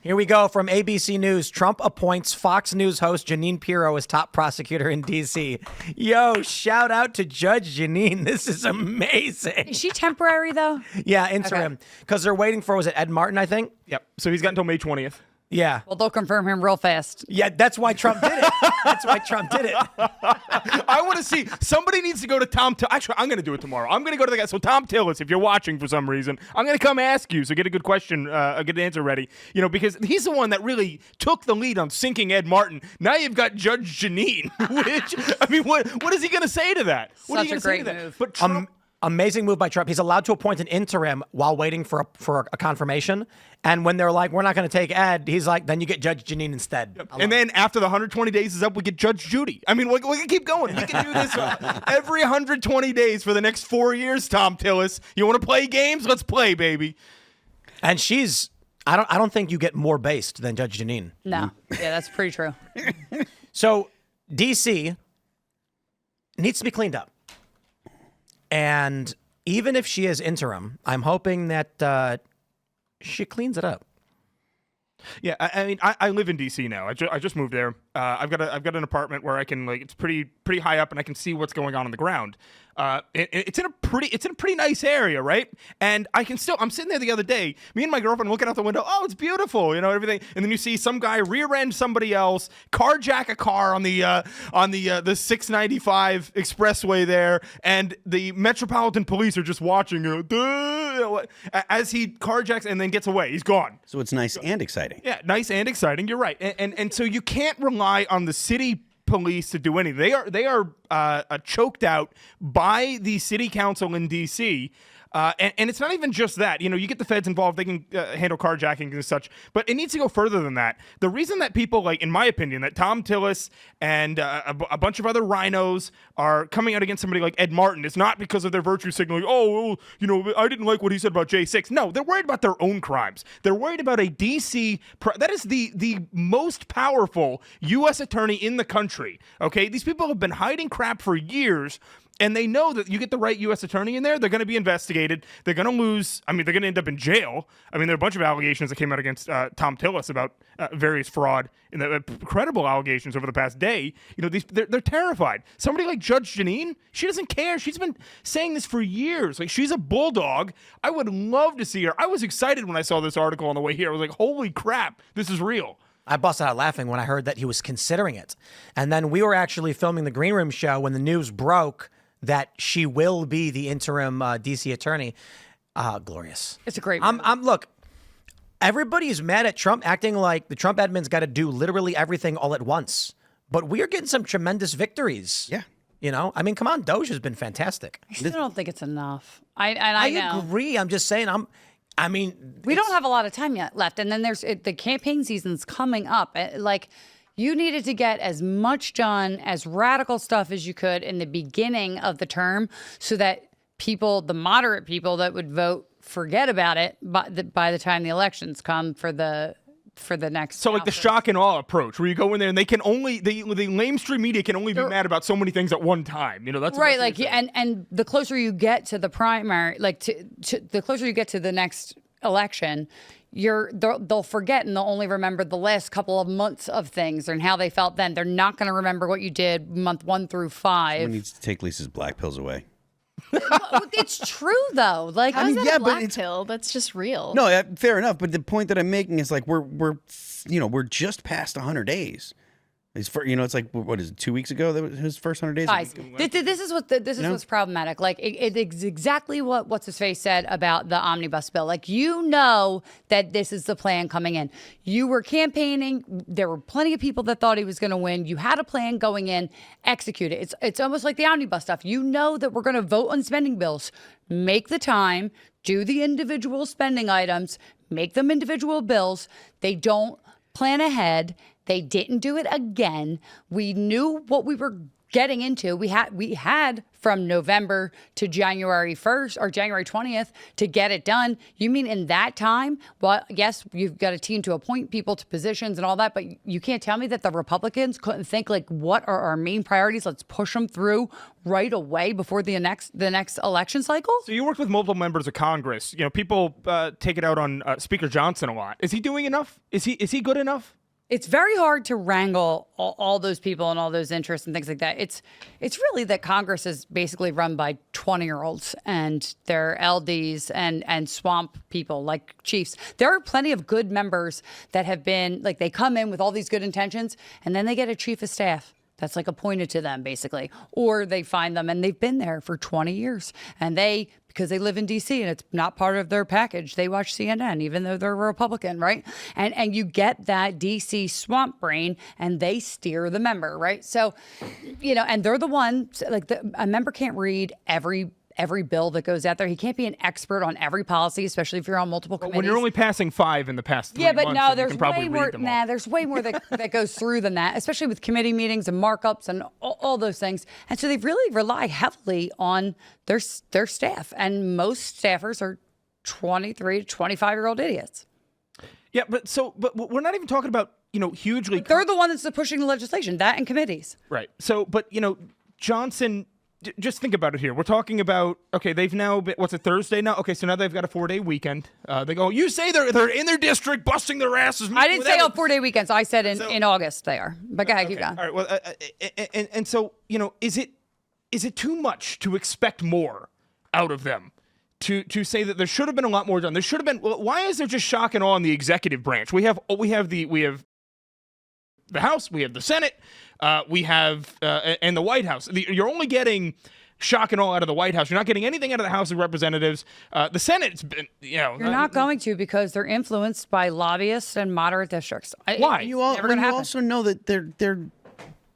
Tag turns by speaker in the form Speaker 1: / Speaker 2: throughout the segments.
Speaker 1: Here we go from ABC News. Trump appoints Fox News host Jeanine Pirro as top prosecutor in D.C. Yo, shout out to Judge Jeanine. This is amazing.
Speaker 2: Is she temporary, though?
Speaker 1: Yeah, interim. Because they're waiting for, was it Ed Martin, I think?
Speaker 3: Yep. So he's got until May 20th.
Speaker 1: Yeah.
Speaker 2: Well, they'll confirm him real fast.
Speaker 1: Yeah, that's why Trump did it. That's why Trump did it.
Speaker 3: I want to see. Somebody needs to go to Tom. Actually, I'm going to do it tomorrow. I'm going to go to the guy. So Tom Tillis, if you're watching for some reason, I'm going to come ask you. So get a good question, a good answer ready. You know, because he's the one that really took the lead on sinking Ed Martin. Now you've got Judge Jeanine. Which, I mean, what is he going to say to that? What
Speaker 2: Such a great move.
Speaker 3: But Trump.
Speaker 1: Amazing move by Trump. He's allowed to appoint an interim while waiting for a confirmation. And when they're like, we're not going to take Ed, he's like, then you get Judge Jeanine instead.
Speaker 3: Yep. And then after the 120 days is up, we get Judge Judy. I mean, we can keep going. We can do this every 120 days for the next 4 years, Tom Tillis. You want to play games? Let's play, baby.
Speaker 1: And I don't think you get more based than Judge Jeanine.
Speaker 2: No. Yeah, that's pretty true.
Speaker 1: So D.C. needs to be cleaned up. And even if she is interim, I'm hoping that she cleans it up.
Speaker 3: Yeah, I mean, I live in D.C. now. I just moved there. I've got an apartment where I can it's pretty high up and I can see what's going on the ground. It's in a pretty nice area, right? And I'm sitting there the other day, me and my girlfriend looking out the window. Oh, it's beautiful, everything. And then you see some guy rear end somebody else, carjack a car on the 695 expressway there, and the Metropolitan Police are just watching as he carjacks and then gets away. He's gone.
Speaker 4: So it's nice and exciting.
Speaker 3: Yeah, nice and exciting. You're right. And so you can't rely on the city police to do anything. They are choked out by the city council in D.C. And it's not even just that. You get the feds involved. They can handle carjacking and such. But it needs to go further than that. The reason that people, in my opinion, that Tom Tillis and a bunch of other rhinos are coming out against somebody like Ed Martin is not because of their virtue signaling. Oh, well, I didn't like what he said about J6. No, they're worried about their own crimes. They're worried about a D.C. That is the most powerful U.S. attorney in the country. Okay, these people have been hiding crap for years. And they know that you get the right U.S. attorney in there, they're going to be investigated. They're going to lose. I mean, they're going to end up in jail. I mean, there are a bunch of allegations that came out against Tom Tillis about various fraud and the credible allegations over the past day. They're terrified. Somebody like Judge Jeanine, she doesn't care. She's been saying this for years. She's a bulldog. I would love to see her. I was excited when I saw this article on the way here. I was like, holy crap, this is real.
Speaker 1: I busted out laughing when I heard that he was considering it. And then we were actually filming the Green Room show when the news broke that she will be the interim D.C. attorney. Glorious.
Speaker 2: It's a great
Speaker 1: move. Look, everybody's mad at Trump, acting like the Trump admin's got to do literally everything all at once. But we are getting some tremendous victories.
Speaker 4: Yeah.
Speaker 1: I mean, come on, Doge has been fantastic.
Speaker 2: I still don't think it's enough. I know.
Speaker 1: Agree. I'm just saying,
Speaker 2: we don't have a lot of time yet left. And then there's the campaign season's coming up. You needed to get as much done, as radical stuff as you could in the beginning of the term so that the moderate people that would vote, forget about it by the time the elections come for the next.
Speaker 3: So the shock and awe approach where you go in there and they can only, the mainstream media can only be mad about so many things at one time. That's
Speaker 2: right. And the closer you get to the primary, the closer you get to the next election, they'll forget and they'll only remember the last couple of months of things and how they felt then. They're not going to remember what you did month 1 through 5.
Speaker 4: Someone needs to take Lisa's black pills away.
Speaker 2: It's true though.
Speaker 5: How's that a black pill? That's just real.
Speaker 4: No, fair enough. But the point that I'm making is we're just past 100 days. It's what is it? 2 weeks ago that was his first 100 days.
Speaker 2: Guys, this is what's problematic. It's exactly what what's his face said about the omnibus bill. That this is the plan coming in. You were campaigning. There were plenty of people that thought he was going to win. You had a plan going in. Execute it. It's almost like the omnibus stuff. That we're going to vote on spending bills. Make the time. Do the individual spending items. Make them individual bills. They don't plan ahead. They didn't do it again. We knew what we were getting into, we had from November to January 1st or January 20th to get it done. You mean in that time? Well, yes, you've got a team to appoint people to positions and all that, but you can't tell me that the Republicans couldn't think like, what are our main priorities? Let's push them through right away before the next election cycle.
Speaker 3: So you worked with multiple members of Congress. You know, people take it out on Speaker Johnson a lot. Is he doing enough? Is he good enough?
Speaker 2: It's very hard to wrangle all those people and all those interests and things like that. It's really that Congress is basically run by 20-year-olds and their LDs and swamp people like chiefs. There are plenty of good members that have been, like, they come in with all these good intentions and then they get a chief of staff that's like appointed to them basically, or they find them and they've been there for 20 years and because they live in DC and it's not part of their package, they watch CNN even though they're a Republican, right? And you get that DC swamp brain and they steer the member, right? So, and they're the ones, like, a member can't read every bill that goes out there. He can't be an expert on every policy, especially if you're on multiple committees.
Speaker 3: When you're only passing 5 in the past 3 months,
Speaker 2: no,
Speaker 3: you
Speaker 2: there's
Speaker 3: can probably
Speaker 2: way more.
Speaker 3: read them all.
Speaker 2: There's way more that goes through than that, especially with committee meetings and markups and all those things. And so they really rely heavily on their staff, and most staffers are 23 to 25-year-old idiots.
Speaker 3: Yeah, but we're not even talking about hugely.
Speaker 2: They're the one that's pushing the legislation, that and committees.
Speaker 3: Right. So, but Johnson. Just think about it here. We're talking about, okay, they've now been, what's it, Thursday now? Okay, so now they've got a 4-day weekend. They go, you say they're in their district busting their asses.
Speaker 2: I didn't say on 4-day weekends. I said in August they are. But go ahead, keep going.
Speaker 3: All right, well, and so, is it too much to expect more out of them? To say that there should have been a lot more done. There should have been, well, why is there just shock and awe in the executive branch? We have the House, we have the Senate, we have and the White House. You're only getting shock and awe out of the White House. You're not getting anything out of the House of Representatives. The Senate's been,
Speaker 2: You're not going to, because they're influenced by lobbyists and moderate districts.
Speaker 3: Why?
Speaker 4: You also know that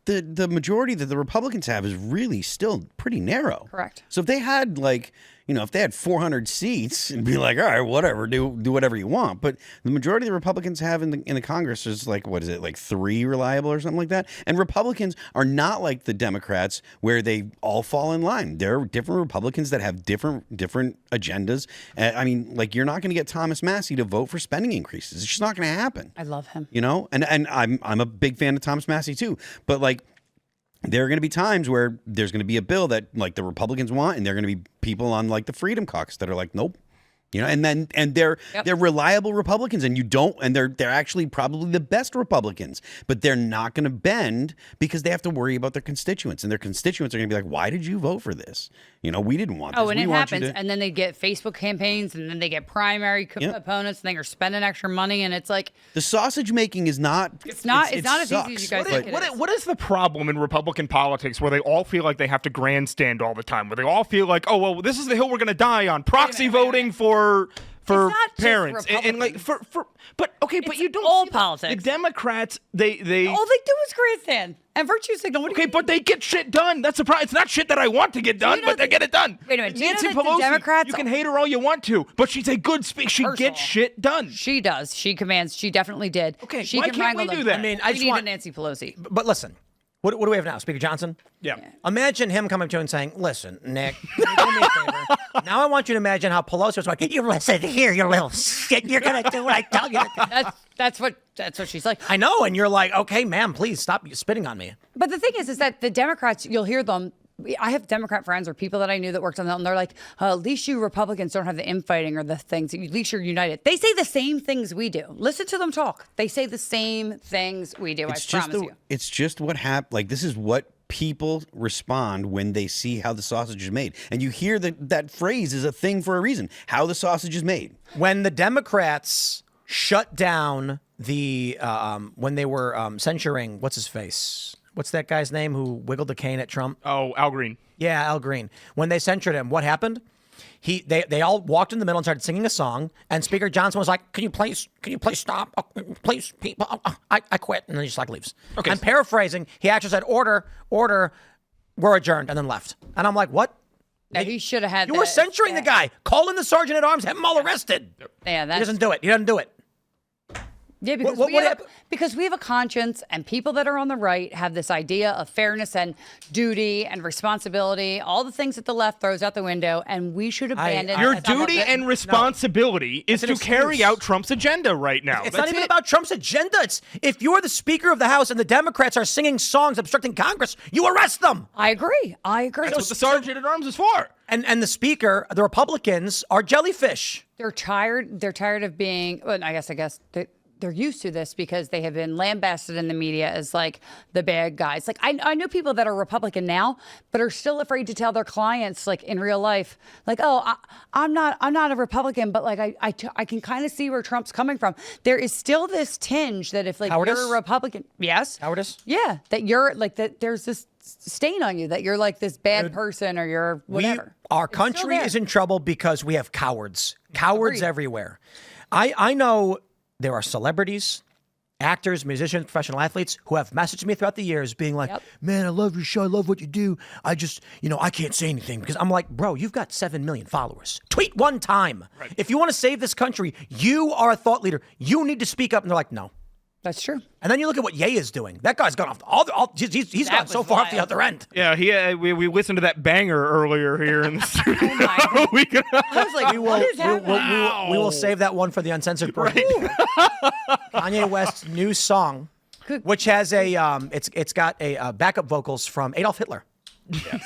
Speaker 4: the majority that the Republicans have is really still pretty narrow.
Speaker 2: Correct.
Speaker 4: So if they had if they had 400 seats, it'd be like, all right, whatever, do whatever you want. But the majority of the Republicans have in the Congress is like, what is it, like 3 reliable or something like that? And Republicans are not like the Democrats where they all fall in line. There are different Republicans that have different agendas. I mean, like, you're not going to get Thomas Massie to vote for spending increases. It's just not going to happen.
Speaker 2: I love him.
Speaker 4: And I'm a big fan of Thomas Massie too. But like, there are going to be times where there's going to be a bill that like the Republicans want, and there are going to be people on like the Freedom Caucus that are like, nope. And they're reliable Republicans, and they're actually probably the best Republicans, but they're not going to bend because they have to worry about their constituents, and their constituents are going to be like, why did you vote for this? We didn't want this.
Speaker 2: Oh, and it happens, and then they get Facebook campaigns, and then they get primary opponents, and they're spending extra money, and it's like
Speaker 4: the sausage making is not.
Speaker 2: It's not as easy as you guys think.
Speaker 3: What is the problem in Republican politics where they all feel like they have to grandstand all the time? Where they all feel like, oh well, this is the hill we're going to die on. Proxy voting for parents and like but you don't
Speaker 2: all
Speaker 3: see
Speaker 2: politics.
Speaker 3: The Democrats they
Speaker 2: all they do is grandstand and virtue signal.
Speaker 3: But they get shit done. That's the problem. It's not shit that I want to get done, but they get it done.
Speaker 2: Wait a minute.
Speaker 3: Nancy
Speaker 2: Pelosi,
Speaker 3: Pelosi,
Speaker 2: Democrats,
Speaker 3: you can hate her all you want to, but she's a good speaker. She gets shit done.
Speaker 2: She does. She commands. She definitely did.
Speaker 3: Okay,
Speaker 2: she
Speaker 3: why can't we do that?
Speaker 1: I mean,
Speaker 2: we need a Nancy Pelosi.
Speaker 1: But listen, what do we have now? Speaker Johnson?
Speaker 3: Yeah.
Speaker 1: Imagine him coming to you and saying, listen, Nick, can you do me a favor? Now I want you to imagine how Pelosi was like, you listen here, you little shit. You're going to do what I tell you to do.
Speaker 2: That's what she's like.
Speaker 1: I know. And you're like, okay, ma'am, please stop spitting on me.
Speaker 2: But the thing is that the Democrats, you'll hear them. I have Democrat friends or people that I knew that worked on that, and they're like, at least you Republicans don't have the infighting or the things. At least you're united. They say the same things we do. Listen to them talk. They say the same things we do. I promise you.
Speaker 4: It's just what happened. Like, this is what people respond when they see how the sausage is made. And you hear that phrase is a thing for a reason. How the sausage is made.
Speaker 1: When the Democrats shut down when they were censuring, what's his face? What's that guy's name who wiggled the cane at Trump?
Speaker 3: Oh, Al Green.
Speaker 1: Yeah, Al Green. When they censured him, what happened? They all walked in the middle and started singing a song, and Speaker Johnson was like, "Can you please stop? Please, people, I quit," and then he just like leaves. Okay. I'm paraphrasing. He actually said, "Order, we're adjourned," and then left. And I'm like, "What?"
Speaker 2: Yeah, he should have had.
Speaker 1: You were censuring the guy. Call in the sergeant at arms. Have them all arrested.
Speaker 2: Yeah,
Speaker 1: he doesn't do it. He doesn't do it.
Speaker 2: Yeah, because, because we have a conscience, and people that are on the right have this idea of fairness and duty and responsibility, all the things that the left throws out the window, and we should abandon
Speaker 3: your duty and responsibility is to carry out Trump's agenda right now.
Speaker 1: It's not even about Trump's agenda. It's if you're the Speaker of the House and the Democrats are singing songs obstructing Congress, you arrest them.
Speaker 2: I agree.
Speaker 3: That's what the Sergeant at Arms is for.
Speaker 1: And the Speaker, the Republicans, are jellyfish.
Speaker 2: They're tired. They're tired of being. Well, I guess they're used to this because they have been lambasted in the media as like the bad guys. Like I know people that are Republican now, but are still afraid to tell their clients, like in real life, like, oh, I'm not a Republican, but like I can kind of see where Trump's coming from. There is still this tinge that if like
Speaker 1: Cowardice?
Speaker 2: you're a Republican, yes,
Speaker 1: Cowardice?
Speaker 2: yeah, that you're like that. There's this stain on you that you're like this bad person or you're whatever.
Speaker 1: Our country is in trouble because we have cowards. Cowards
Speaker 2: Agreed.
Speaker 1: everywhere. I know there are celebrities, actors, musicians, professional athletes who have messaged me throughout the years being like, man, I love your show. I love what you do. I just, I can't say anything because I'm like, bro, you've got 7 million followers. Tweet one time. Right. If you want to save this country, you are a thought leader. You need to speak up. And they're like, no.
Speaker 2: That's true.
Speaker 1: And then you look at what Ye is doing. That guy's gone off. He's gone so far off the other end.
Speaker 3: Yeah, we listened to that banger earlier here in the studio.
Speaker 2: I was like, what is happening?
Speaker 1: We will save that one for the uncensored portion. Kanye West's new song, which has it's got a backup vocals from Adolf Hitler. Yeah.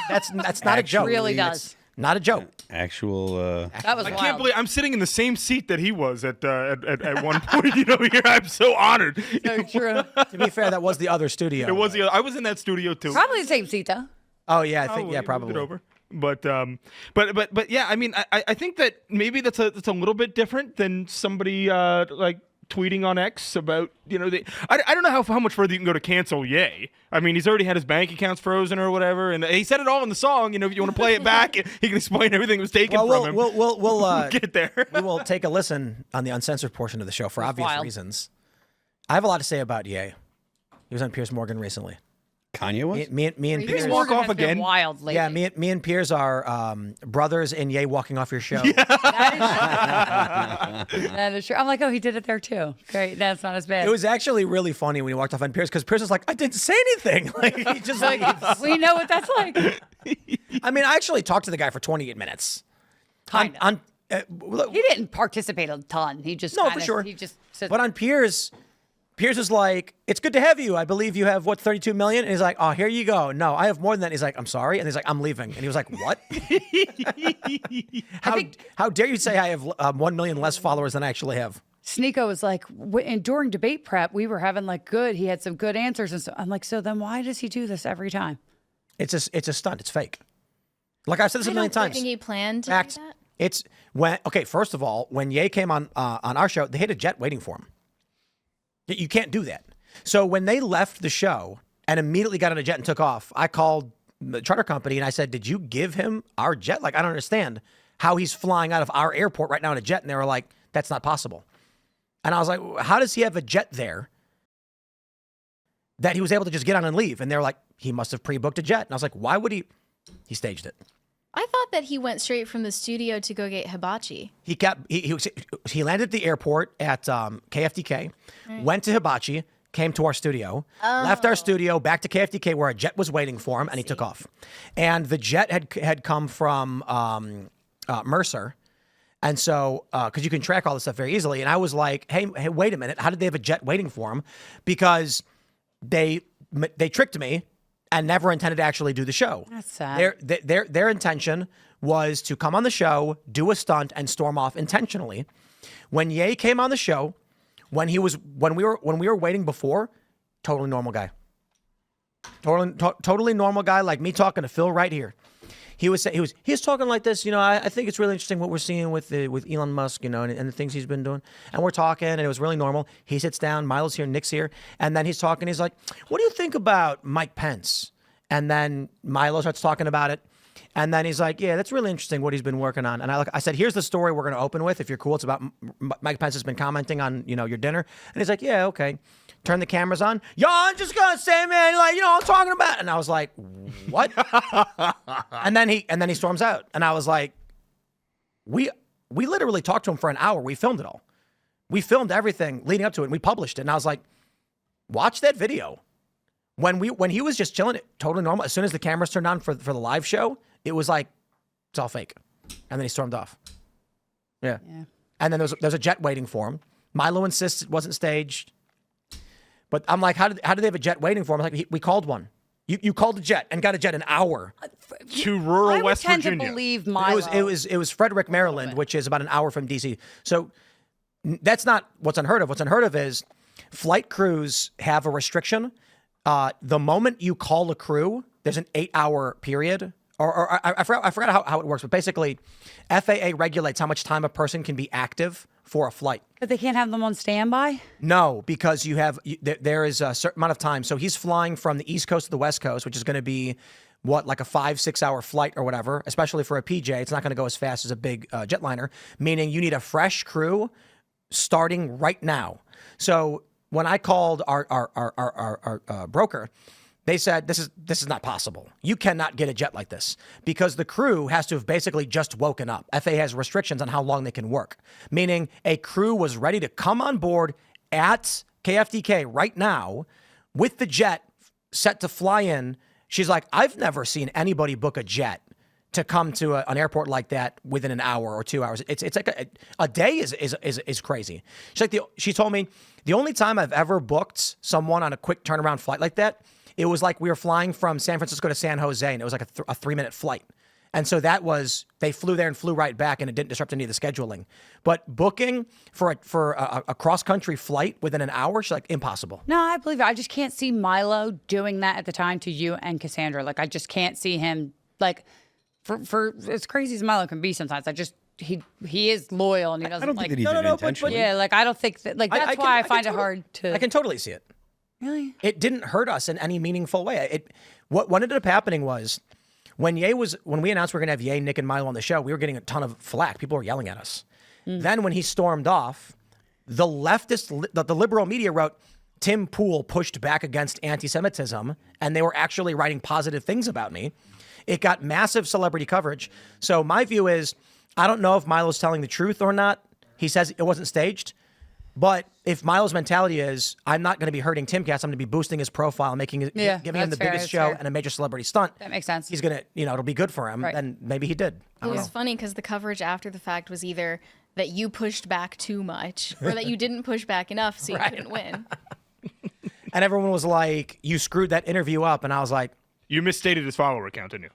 Speaker 1: That's not a joke.
Speaker 2: It really does.
Speaker 1: Not a joke.
Speaker 4: Actual.
Speaker 2: That was
Speaker 3: I
Speaker 2: wild.
Speaker 3: can't believe I'm sitting in the same seat that he was at one point. Here, I'm so honored.
Speaker 2: So true.
Speaker 1: To be fair, that was the other studio.
Speaker 3: It was I was in that studio too.
Speaker 2: Probably the same seat though.
Speaker 1: Oh yeah, I think
Speaker 3: we
Speaker 1: probably.
Speaker 3: moved it over. But yeah, I mean, I think that maybe that's a little bit different than somebody like tweeting on X about I don't know how much further you can go to cancel Ye. I mean, he's already had his bank accounts frozen or whatever, and he said it all in the song. If you want to play it back, he can explain everything that was taken from him.
Speaker 1: We'll
Speaker 3: get there.
Speaker 1: We will take a listen on the uncensored portion of the show for obvious reasons. I have a lot to say about Ye. He was on Piers Morgan recently.
Speaker 4: Kanye was?
Speaker 1: Me and Piers
Speaker 3: walk off again.
Speaker 2: Wild lately.
Speaker 1: Yeah, me and Piers are brothers in Ye walking off your show.
Speaker 2: That is true. I'm like, oh, he did it there too. Great, that's not as bad.
Speaker 1: It was actually really funny when he walked off on Piers because Piers was like, I didn't say anything. Like he just like
Speaker 2: we know what that's like.
Speaker 1: I mean, I actually talked to the guy for 28 minutes.
Speaker 2: Kind of.
Speaker 1: Look,
Speaker 2: He didn't participate a ton. He just
Speaker 1: No, for sure.
Speaker 2: He just said,
Speaker 1: but on Piers is like, it's good to have you. I believe you have, 32 million? And he's like, oh, here you go. No, I have more than that. He's like, I'm sorry. And he's like, I'm leaving. And he was like, what? How dare you say I have 1 million less followers than I actually have?
Speaker 2: Sneeko was like, and during debate prep, we were having like he had some good answers. And so I'm like, so then why does he do this every time?
Speaker 1: It's a stunt. It's fake. Like I've said this a million times.
Speaker 5: I think he planned to do that.
Speaker 1: It's first of all, when Ye came on our show, they had a jet waiting for him. You can't do that. So when they left the show and immediately got on a jet and took off, I called the charter company and I said, did you give him our jet? Like, I don't understand how he's flying out of our airport right now in a jet. And they were like, that's not possible. And I was like, how does he have a jet there that he was able to just get on and leave? And they were like, he must have pre-booked a jet. And I was like, why would he? He staged it.
Speaker 5: I thought that he went straight from the studio to go get hibachi.
Speaker 1: He landed at the airport at KFDK, went to Hibachi, came to our studio, left our studio, back to KFDK where a jet was waiting for him, and he took off. And the jet had come from Mercer. And so, because you can track all this stuff very easily. And I was like, hey, wait a minute. How did they have a jet waiting for him? Because they tricked me and never intended to actually do the show.
Speaker 2: That's sad.
Speaker 1: Their intention was to come on the show, do a stunt, and storm off intentionally. When Ye came on the show, when we were waiting before, totally normal guy. Totally normal guy, like me talking to Phil right here. He was talking like this, I think it's really interesting what we're seeing with Elon Musk, and the things he's been doing. And we're talking, and it was really normal. He sits down, Milo's here, Nick's here, and then he's talking. He's like, "What do you think about Mike Pence?" And then Milo starts talking about it, and then he's like, "Yeah, that's really interesting what he's been working on." And I said, "Here's the story we're going to open with. If you're cool, it's about Mike Pence has been commenting on your dinner." And he's like, "Yeah, okay." Turn the cameras on. Yo, I'm just gonna say, man, I'm talking about. And I was like, what? and then he storms out. And I was like, we literally talked to him for an hour. We filmed it all. We filmed everything leading up to it, and we published it. And I was like, watch that video. When he was just chilling, totally normal. As soon as the cameras turned on for the live show, it was like, it's all fake. And then he stormed off. Yeah. And then there's a jet waiting for him. Milo insists it wasn't staged. But I'm like, how did they have a jet waiting for him? Like, we called one. You called a jet and got a jet an hour.
Speaker 3: To rural West
Speaker 2: I would tend
Speaker 3: Virginia.
Speaker 2: to believe Milo.
Speaker 1: It was Frederick, Maryland, which is about an hour from D.C. So that's not what's unheard of. What's unheard of is flight crews have a restriction. The moment you call a crew, there's an 8-hour period. Or I forgot how it works, but basically, FAA regulates how much time a person can be active for a flight.
Speaker 2: But they can't have them on standby?
Speaker 1: No, because there is a certain amount of time. So he's flying from the East Coast to the West Coast, which is going to be, like a 5-6 hour flight or whatever, especially for a PJ. It's not going to go as fast as a big jetliner, meaning you need a fresh crew starting right now. So when I called our broker, they said, this is not possible. You cannot get a jet like this because the crew has to have basically just woken up. FAA has restrictions on how long they can work, meaning a crew was ready to come on board at KFDK right now with the jet set to fly in. She's like, I've never seen anybody book a jet to come to an airport like that within an hour or 2 hours. It's like a day is crazy. She told me the only time I've ever booked someone on a quick turnaround flight like that, it was like we were flying from San Francisco to San Jose, and it was like a 3-minute flight. And so they flew there and flew right back, and it didn't disrupt any of the scheduling. But booking for a cross-country flight within an hour, she's like, impossible.
Speaker 2: No, I believe it. I just can't see Milo doing that at the time to you and Cassandra. Like, I just can't see him, like, for as crazy as Milo can be sometimes. He is loyal, and he doesn't
Speaker 4: I don't
Speaker 2: like.
Speaker 4: think that he did it intentionally.
Speaker 2: Yeah, like, I don't think that, like, that's why I find it hard to.
Speaker 1: I can totally see it.
Speaker 2: Really?
Speaker 1: It didn't hurt us in any meaningful way. What ended up happening was when we announced we were going to have Ye, Nick, and Milo on the show, we were getting a ton of flack. People were yelling at us. Then when he stormed off, the liberal media wrote, Tim Pool pushed back against anti-Semitism, and they were actually writing positive things about me. It got massive celebrity coverage. So my view is, I don't know if Milo's telling the truth or not. He says it wasn't staged. But if Milo's mentality is, I'm not going to be hurting Timcast, I'm going to be boosting his profile, giving him the biggest show and a major celebrity stunt.
Speaker 2: That makes sense.
Speaker 1: He's going to, it'll be good for him.
Speaker 2: Right.
Speaker 1: And maybe he did.
Speaker 5: It was funny because the coverage after the fact was either that you pushed back too much or that you didn't push back enough so you couldn't win.
Speaker 1: And everyone was like, you screwed that interview up. And I was like,
Speaker 3: You misstated his follower count, didn't you?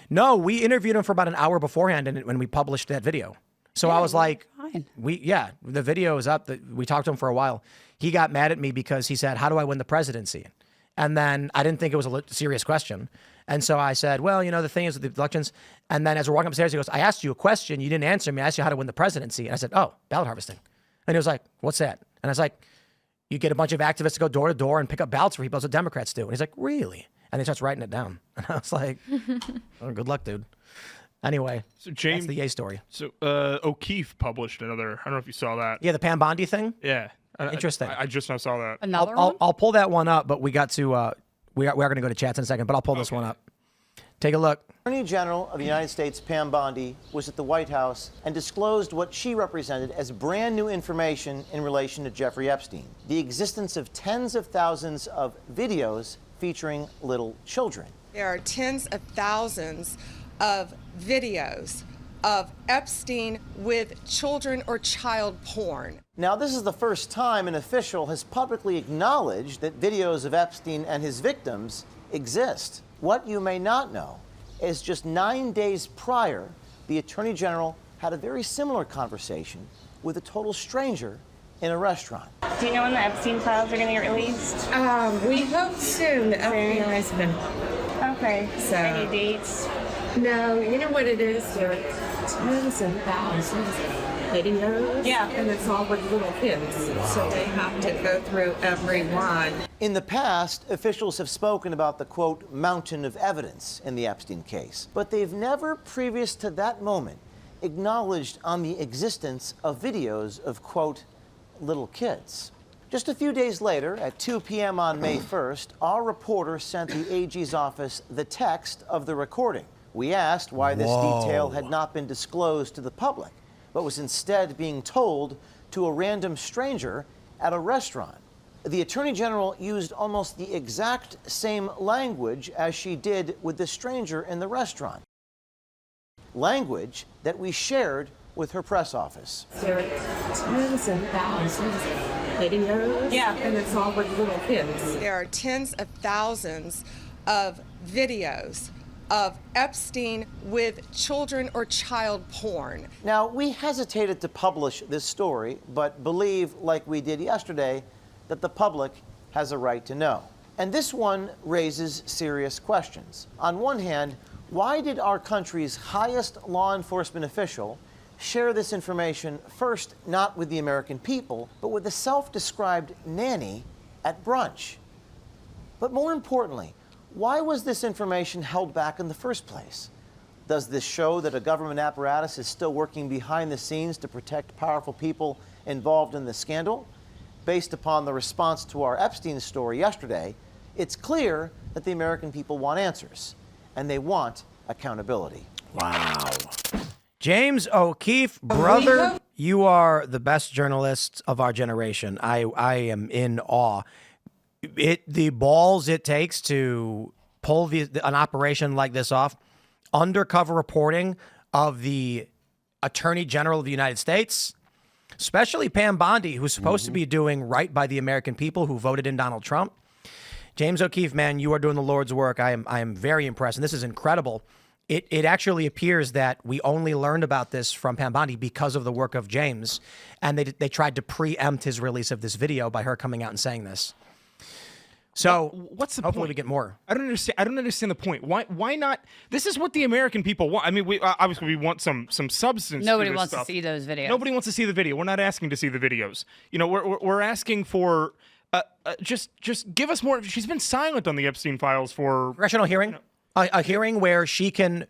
Speaker 1: no, we interviewed him for about an hour beforehand when we published that video. So I was like,
Speaker 2: fine.
Speaker 1: The video is up. We talked to him for a while. He got mad at me because he said, how do I win the presidency? And then I didn't think it was a serious question. And so I said, well, the thing is with the elections. And then as we're walking upstairs, he goes, I asked you a question. You didn't answer me. I asked you how to win the presidency. And I said, oh, ballot harvesting. And he was like, what's that? And I was like, you get a bunch of activists to go door to door and pick up ballots for people. That's what Democrats do. And he's like, really? And he starts writing it down. And I was like, oh, good luck, dude. Anyway,
Speaker 3: So James,
Speaker 1: that's the Ye story.
Speaker 3: So O'Keefe published another. I don't know if you saw that.
Speaker 1: Yeah, the Pam Bondi thing.
Speaker 3: Yeah.
Speaker 1: Interesting.
Speaker 3: I just now saw that.
Speaker 2: Another one?
Speaker 1: I'll pull that one up, but we got to we are going to go to chats in a second, but I'll pull this one up. Take a look.
Speaker 6: Attorney General of the United States, Pam Bondi, was at the White House and disclosed what she represented as brand new information in relation to Jeffrey Epstein. The existence of tens of thousands of videos featuring little children.
Speaker 7: There are tens of thousands of videos of Epstein with children or child porn.
Speaker 6: Now, this is the first time an official has publicly acknowledged that videos of Epstein and his victims exist. What you may not know is just 9 days prior, the Attorney General had a very similar conversation with a total stranger in a restaurant.
Speaker 8: Do you know when the Epstein files are going to get released?
Speaker 7: We hope soon. The FBI has been.
Speaker 8: Okay.
Speaker 7: So-
Speaker 8: Any dates?
Speaker 7: No, you know what it is? There are tens and thousands of videos.
Speaker 8: Yeah.
Speaker 7: And it's all with little kids. So they have to go through every one.
Speaker 6: In the past, officials have spoken about the, quote, mountain of evidence in the Epstein case, but they've never, previous to that moment, acknowledged on the existence of videos of, quote, little kids. Just a few days later, at 2 p.m. on May 1st, our reporter sent the AG's office the text of the recording. We asked why this detail had not been disclosed to the public, but was instead being told to a random stranger at a restaurant. The Attorney General used almost the exact same language as she did with the stranger in the restaurant. Language that we shared with her press office.
Speaker 9: There are tens and thousands of videos, and it's all with little kids.
Speaker 7: There are tens of thousands of videos of Epstein with children or child porn.
Speaker 6: Now, we hesitated to publish this story, but believe, like we did yesterday, that the public has a right to know. And this one raises serious questions. On one hand, why did our country's highest law enforcement official share this information first not with the American people, but with a self-described nanny at brunch? But more importantly, why was this information held back in the first place? Does this show that a government apparatus is still working behind the scenes to protect powerful people involved in the scandal? Based upon the response to our Epstein story yesterday, it's clear that the American people want answers, and they want accountability.
Speaker 1: Wow. James O'Keefe, brother, you are the best journalist of our generation. I am in awe. The balls it takes to pull an operation like this off, undercover reporting of the Attorney General of the United States, especially Pam Bondi, who's supposed to be doing right by the American people who voted in Donald Trump. James O'Keefe, man, you are doing the Lord's work. I am very impressed, and this is incredible. It actually appears that we only learned about this from Pam Bondi because of the work of James, and they tried to preempt his release of this video by her coming out and saying this. So
Speaker 3: what's the
Speaker 1: hopefully
Speaker 3: point?
Speaker 1: we get more.
Speaker 3: I don't understand the point. Why not? This is what the American people want. I mean, we obviously we want some substance.
Speaker 2: Nobody
Speaker 3: to this
Speaker 2: wants
Speaker 3: stuff.
Speaker 2: to see those videos.
Speaker 3: Nobody wants to see the video. We're not asking to see the videos. You know, we're asking for just give us more. She's been silent on the Epstein files for
Speaker 1: Congressional hearing. A hearing where she can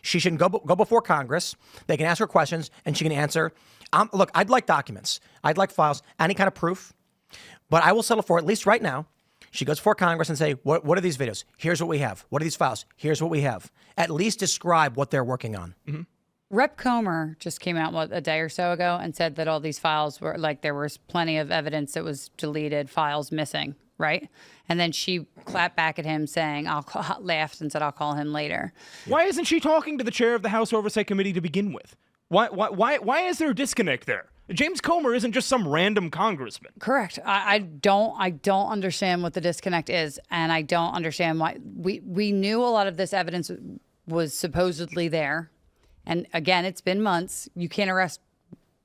Speaker 1: she can go before Congress. They can ask her questions and she can answer. Look, I'd like documents. I'd like files, any kind of proof. But I will settle for, at least right now, she goes before Congress and say, what are these videos? Here's what we have. What are these files? Here's what we have. At least describe what they're working on.
Speaker 3: Mm-hmm.
Speaker 2: Rep. Comer just came out a day or so ago and said that all these files were there was plenty of evidence that was deleted, files missing, right? And then she clapped back at him saying, laughed and said, I'll call him later.
Speaker 3: Why isn't she talking to the chair of the House Oversight Committee to begin with? Why is there a disconnect there? James Comer isn't just some random congressman.
Speaker 2: Correct. I don't understand what the disconnect is, and I don't understand why we knew a lot of this evidence was supposedly there. And again, it's been months. You can't arrest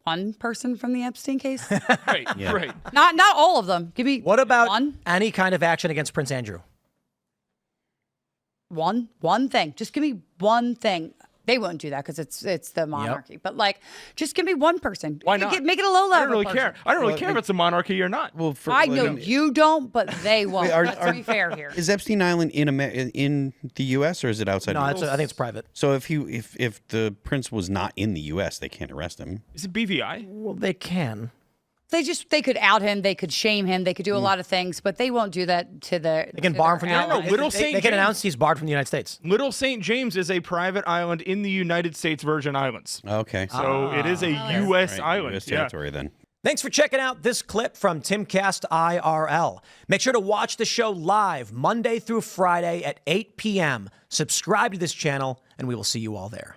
Speaker 2: one person from the Epstein case.
Speaker 3: Right, right.
Speaker 2: Not all of them. Give me
Speaker 1: What about
Speaker 2: one?
Speaker 1: any kind of action against Prince Andrew?
Speaker 2: One thing. Just give me one thing. They won't do that because it's the monarchy. Yep. But just give me one person.
Speaker 3: Why not?
Speaker 2: Make it a low level.
Speaker 3: I don't really
Speaker 2: person.
Speaker 3: care. I don't really care if it's a monarchy or not.
Speaker 4: Well,
Speaker 2: I know you don't, but they won't. Let's be fair here.
Speaker 4: Is Epstein Island in the U.S. or is it outside?
Speaker 1: No, I think it's private.
Speaker 4: So if the prince was not in the U.S., they can't arrest him.
Speaker 3: Is it BVI?
Speaker 1: Well, they can.
Speaker 2: They could out him, they could shame him, they could do a lot of things, but they won't do that to the.
Speaker 1: They can bar him from the
Speaker 3: Island.
Speaker 1: They can announce he's barred from the United States.
Speaker 3: Little St. James is a private island in the United States Virgin Islands.
Speaker 4: Okay.
Speaker 3: So it is a U.S. island.
Speaker 4: U.S. territory then.
Speaker 1: Thanks for checking out this clip from Timcast IRL. Make sure to watch the show live Monday through Friday at 8 p.m. Subscribe to this channel, and we will see you all there.